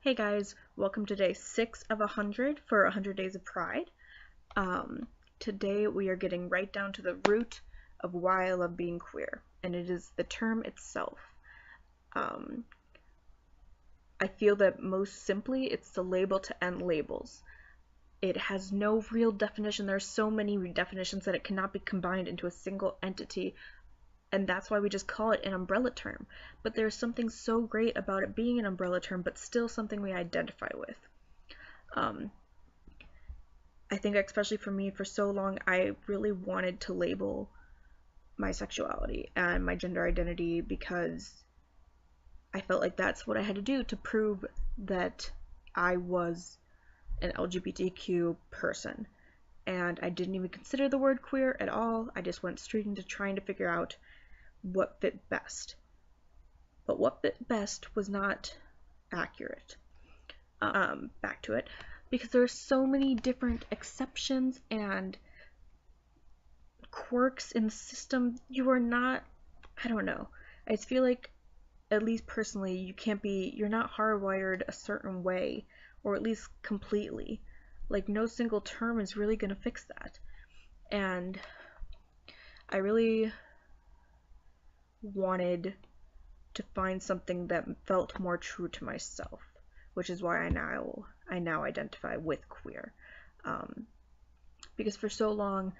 Hey guys, welcome to day 6 of 100 for 100 Days of Pride. Today we are getting right down to the root of why I love being queer, and it is the term itself. I feel that most simply it's the label to end labels. It has no real definition. There are so many definitions that it cannot be combined into a single entity, and that's why we just call it an umbrella term. But there's something so great about it being an umbrella term, but still something we identify with. I think especially for me, for so long, I really wanted to label my sexuality and my gender identity because I felt like that's what I had to do to prove that I was an LGBTQ person. And I didn't even consider the word queer at all. I just went straight into trying to figure out what fit best. But what fit best was not accurate. Back to it. Because there are so many different exceptions and quirks in the system. You are not, I don't know. I just feel like, at least personally, you're not hardwired a certain way, or at least completely. Like, no single term is really gonna fix that. And I really wanted to find something that felt more true to myself, which is why I now identify with queer. Because for so long,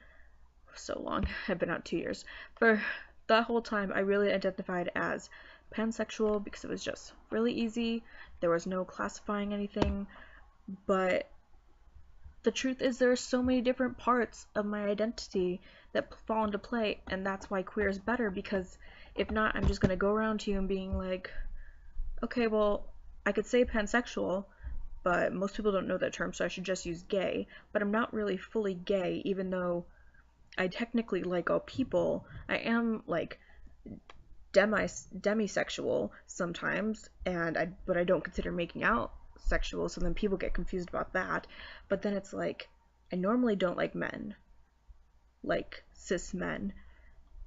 I've been out 2 years. For that whole time, I really identified as pansexual because it was just really easy. There was no classifying anything. But the truth is there are so many different parts of my identity that fall into play, and that's why queer is better, because if not, I'm just going to go around to you and being like, okay, well, I could say pansexual, but most people don't know that term, so I should just use gay. But I'm not really fully gay, even though I technically like all people. I am like demisexual sometimes, but I don't consider making out sexual, so then people get confused about that. But then it's like, I normally don't like men, like cis men,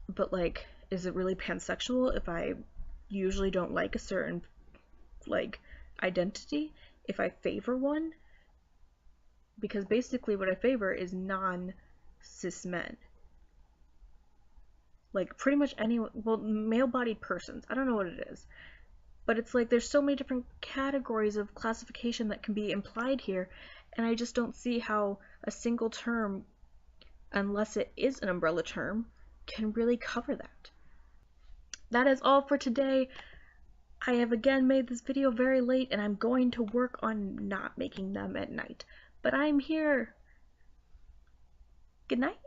but like, is it really pansexual if I usually don't like a certain like identity, if I favor one? Because basically what I favor is non-cis men. Like, pretty much male-bodied persons. I don't know what it is. But it's like, there's so many different categories of classification that can be implied here, and I just don't see how a single term, unless it is an umbrella term, can really cover that. That is all for today. I have again made this video very late, and I'm going to work on not making them at night. But I'm here. Good night.